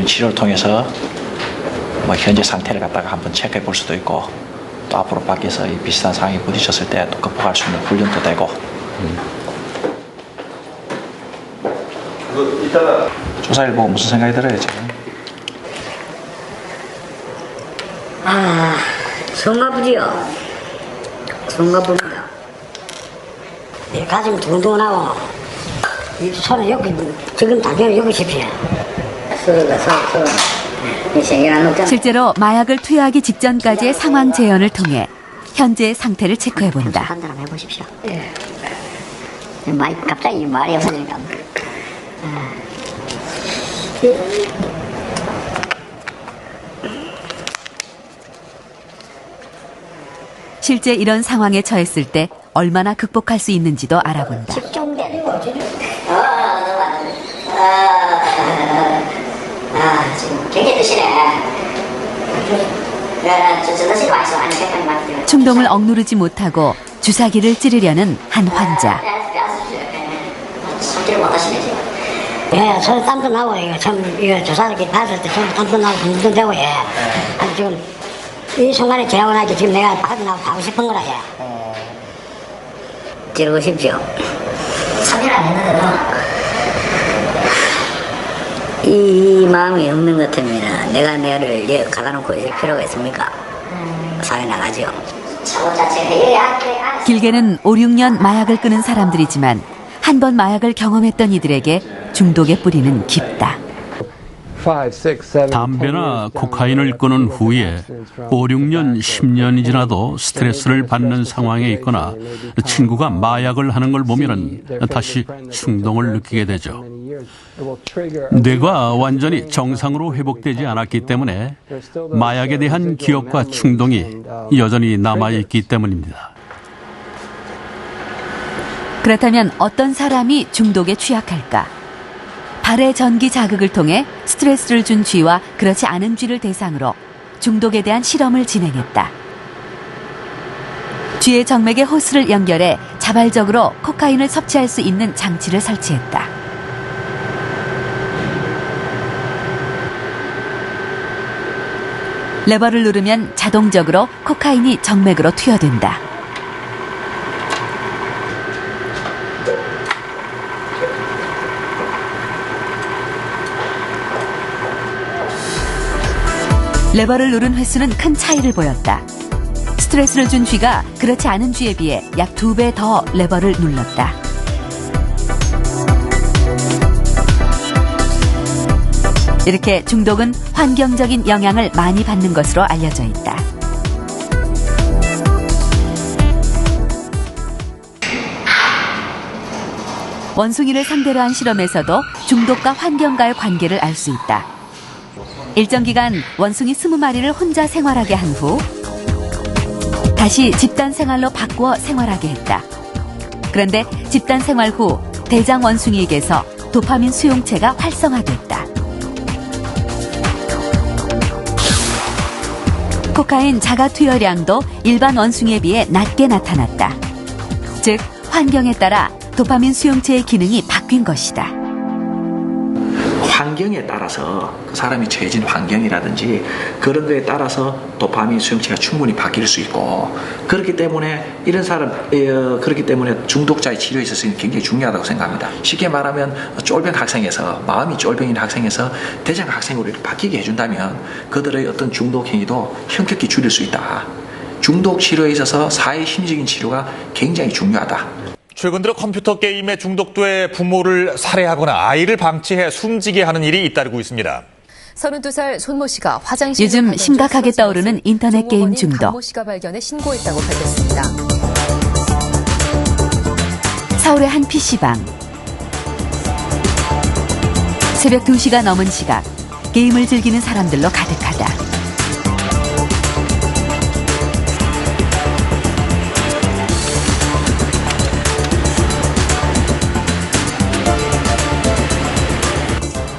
치료를 통해서 현재 상태를 갖다가 한번 체크해 볼 수도 있고, 또 앞으로 밖에서 이 비슷한 상황에 부딪혔을 때 또 극복할 수 있는 훈련도 되고. 이따가 조사를 보고 무슨 생각이 들어요 지금? 손 아프지요. 손 아픕니다. 가슴이 두근두근하고 이 손을 여기 지금 당장 여기 십시오. 실제로 마약을 투여하기 직전까지의 상황 재현을 통해 현재의 상태를 체크해본다. 한번 해보십시오. 갑자기 말이 없어지니까. 실제 이런 상황에 처했을 때 얼마나 극복할 수 있는지도 알아본다. 집중되는 거지. 지금 되게 드시네. 저 드시고 와서 한 색깔이 많이 충동을 억누르지 못하고 주사기를 찌르려는 한 환자. 손질 못하시네 지금. 예, 손 땀도 나고 이거 주사기 받을 때 손 땀도 나고 눈도 되고 예. 아니 지금 이 순간에 지나고 나니까 지금 내가 받으라고 가고 싶은 거라 예. 찌르고 싶죠. 3일 안 했는데도 이 마음이 없는 것 같습니다. 내가 내를 가다 놓고 있을 필요가 있습니까? 사회 나가죠. 길게는 5, 6년 마약을 끊은 사람들이지만 한 번 마약을 경험했던 이들에게 중독의 뿌리는 깊다. 담배나 코카인을 끊은 후에 5, 6년, 10년이 지나도 스트레스를 받는 상황에 있거나 친구가 마약을 하는 걸 보면 다시 충동을 느끼게 되죠. 뇌가 완전히 정상으로 회복되지 않았기 때문에 마약에 대한 기억과 충동이 여전히 남아있기 때문입니다. 그렇다면 어떤 사람이 중독에 취약할까? 발의 전기 자극을 통해 스트레스를 준 쥐와 그렇지 않은 쥐를 대상으로 중독에 대한 실험을 진행했다. 쥐의 정맥에 호스를 연결해 자발적으로 코카인을 섭취할 수 있는 장치를 설치했다. 레버를 누르면 자동적으로 코카인이 정맥으로 투여된다. 레버를 누른 횟수는 큰 차이를 보였다. 스트레스를 준 쥐가 그렇지 않은 쥐에 비해 약 2배 더 레버를 눌렀다. 이렇게 중독은 환경적인 영향을 많이 받는 것으로 알려져 있다. 원숭이를 상대로 한 실험에서도 중독과 환경과의 관계를 알 수 있다. 일정 기간 원숭이 20마리를 혼자 생활하게 한 후 다시 집단 생활로 바꾸어 생활하게 했다. 그런데 집단 생활 후 대장 원숭이에게서 도파민 수용체가 활성화됐다. 코카인 자가 투여량도 일반 원숭이에 비해 낮게 나타났다. 즉, 환경에 따라 도파민 수용체의 기능이 바뀐 것이다. 환경에 따라서 그 사람이 처해진 환경이라든지 그런 거에 따라서 도파민 수용체가 충분히 바뀔 수 있고, 그렇기 때문에 이런 사람 그렇기 때문에 중독자의 치료에 있어서는 굉장히 중요하다고 생각합니다. 쉽게 말하면 쫄병 학생에서 마음이 쫄병인 학생에서 대장 학생으로 이렇게 바뀌게 해준다면 그들의 어떤 중독 행위도 현격히 줄일 수 있다. 중독 치료에 있어서 사회 심리적인 치료가 굉장히 중요하다. 최근 들어 컴퓨터 게임에 중독돼 부모를 살해하거나 아이를 방치해 숨지게 하는 일이 잇따르고 있습니다. 32살 손모 씨가 화장실 요즘 심각하게 떠오르는 인터넷 게임 중독. 모 씨가 발견해 신고했다고 밝혔습니다. 서울의 한 PC방. 새벽 2시가 넘은 시각, 게임을 즐기는 사람들로 가득하다.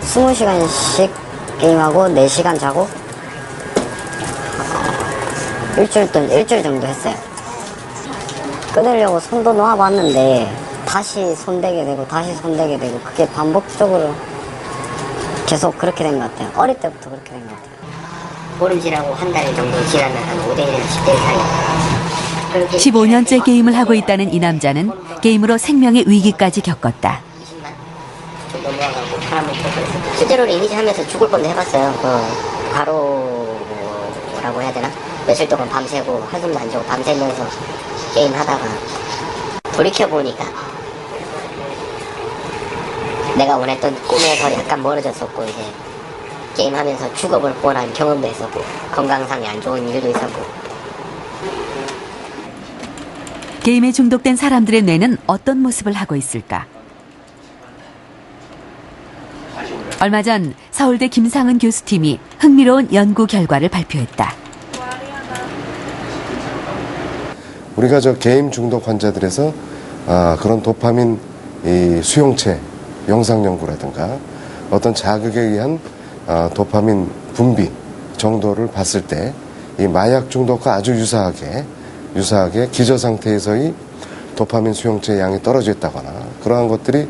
스무 시간씩 게임하고 4시간 자고 일주일 정도 했어요. 끊으려고 손도 놓아봤는데 다시 손대게 되고 다시 손대게 되고 그게 반복적으로 계속 그렇게 된 것 같아요. 어릴 때부터 그렇게 된 것 같아요. 보름질하고 한 달 정도 지나면 한 5대1에서 10대1 사이. 15년째 게임을 하고 있다는 이 남자는 게임으로 생명의 위기까지 겪었다. 20만 좀 넘어가고 사람을 쳤어요. 실제로 리니지 하면서 죽을 뻔도 해봤어요. 과로라고 해야 되나? 며칠 동안 밤새고 한숨도 안 자고 밤새면서 게임 하다가 돌이켜보니까 내가 원했던 꿈에서 약간 멀어졌었고, 이제 게임하면서 죽어볼 뻔한 경험도 했었고, 건강상에 안 좋은 일도 있었고. 게임에 중독된 사람들의 뇌는 어떤 모습을 하고 있을까? 얼마 전 서울대 김상은 교수팀이 흥미로운 연구 결과를 발표했다. 우리가 저 게임 중독 환자들에서 그런 도파민 이 수용체 영상 연구라든가 어떤 자극에 의한 도파민 분비 정도를 봤을 때 이 마약 중독과 아주 유사하게 기저 상태에서의 도파민 수용체의 양이 떨어져 있다거나 그러한 것들이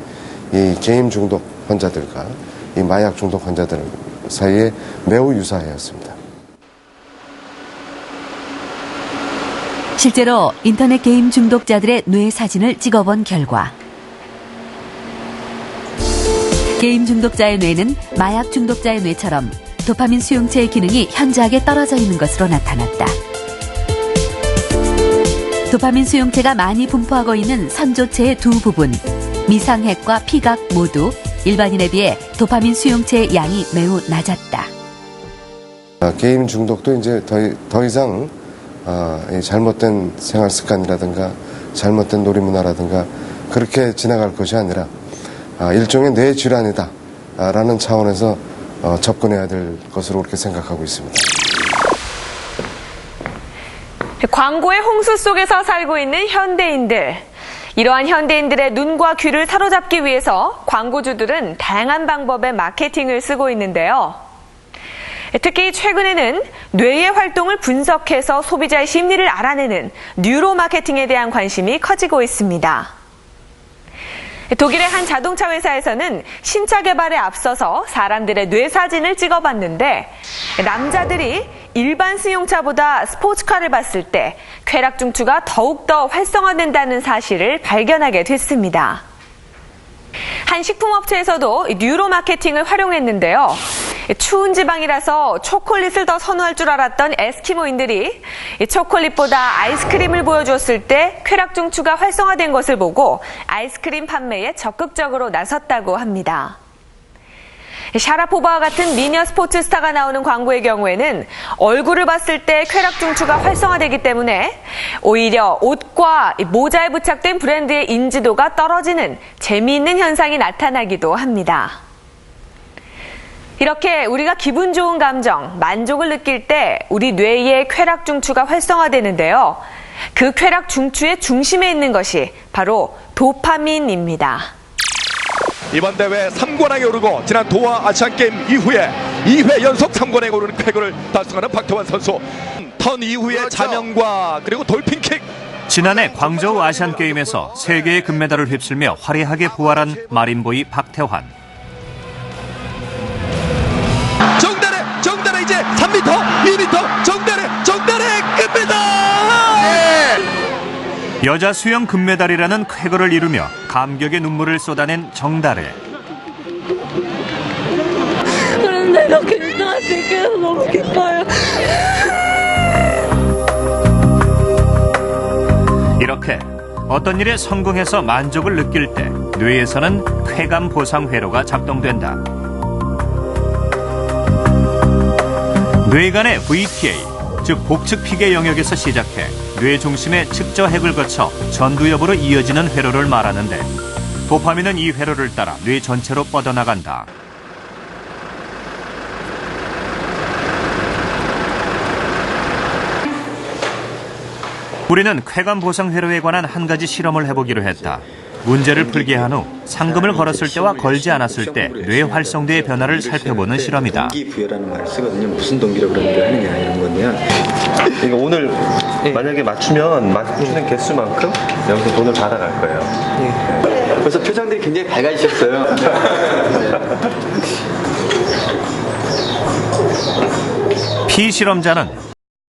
이 게임 중독 환자들과 이 마약 중독 환자들 사이에 매우 유사하였습니다. 실제로 인터넷 게임 중독자들의 뇌 사진을 찍어본 결과 게임 중독자의 뇌는 마약 중독자의 뇌처럼 도파민 수용체의 기능이 현저하게 떨어져 있는 것으로 나타났다. 도파민 수용체가 많이 분포하고 있는 선조체의 두 부분, 미상핵과 피각 모두 일반인에 비해 도파민 수용체의 양이 매우 낮았다. 게임 중독도 이제 더 이상 이 잘못된 생활 습관이라든가 잘못된 놀이 문화라든가 그렇게 지나갈 것이 아니라 일종의 뇌 질환이다 라는 차원에서 접근해야 될 것으로 그렇게 생각하고 있습니다. 광고의 홍수 속에서 살고 있는 현대인들. 이러한 현대인들의 눈과 귀를 사로잡기 위해서 광고주들은 다양한 방법의 마케팅을 쓰고 있는데요. 특히 최근에는 뇌의 활동을 분석해서 소비자의 심리를 알아내는 뉴로 마케팅에 대한 관심이 커지고 있습니다. 독일의 한 자동차 회사에서는 신차 개발에 앞서서 사람들의 뇌 사진을 찍어봤는데 남자들이 일반 승용차보다 스포츠카를 봤을 때 쾌락 중추가 더욱더 활성화된다는 사실을 발견하게 됐습니다. 한 식품업체에서도 뉴로 마케팅을 활용했는데요. 추운 지방이라서 초콜릿을 더 선호할 줄 알았던 에스키모인들이 초콜릿보다 아이스크림을 보여주었을 때 쾌락 중추가 활성화된 것을 보고 아이스크림 판매에 적극적으로 나섰다고 합니다. 샤라포바와 같은 미녀 스포츠 스타가 나오는 광고의 경우에는 얼굴을 봤을 때 쾌락 중추가 활성화되기 때문에 오히려 옷과 모자에 부착된 브랜드의 인지도가 떨어지는 재미있는 현상이 나타나기도 합니다. 이렇게 우리가 기분 좋은 감정, 만족을 느낄 때 우리 뇌의 쾌락 중추가 활성화되는데요. 그 쾌락 중추의 중심에 있는 것이 바로 도파민입니다. 이번 대회 3관왕에 오르고 지난 도하 아시안게임 이후에 2회 연속 3관왕에 오르는 쾌거를 달성하는 박태환 선수. 턴 이후의 자명과 그리고 돌핀킥. 지난해 광저우 아시안게임에서 3개의 금메달을 휩쓸며 화려하게 부활한 마린보이 박태환. 정달에 이제 3m, 2m 정달에 금메달! 여자 수영 금메달이라는 쾌거를 이루며 감격의 눈물을 쏟아낸 정다래. 그런데 내가 괜찮아지게 너무 기뻐요. 이렇게 어떤 일에 성공해서 만족을 느낄 때 뇌에서는 쾌감 보상 회로가 작동된다. 뇌간의 VTA, 즉 복측 피계 영역에서 시작해 뇌 중심의 측저핵을 거쳐 전두엽으로 이어지는 회로를 말하는데 도파민은 이 회로를 따라 뇌 전체로 뻗어나간다. 우리는 쾌감 보상 회로에 관한 한 가지 실험을 해보기로 했다. 문제를 풀게 한 후 상금을 걸었을 때와 걸지 않았을 때 뇌 활성도의 변화를 살펴보는 실험이다. 동기부여라는 말을 쓰거든요. 무슨 동기로 그런 일을 하느냐 이런 건데요. 그러니까 오늘 만약에 맞추는 개수만큼 여기서 돈을 받아갈 거예요. 벌써 표정들이 굉장히 밝아지셨어요. 피실험자는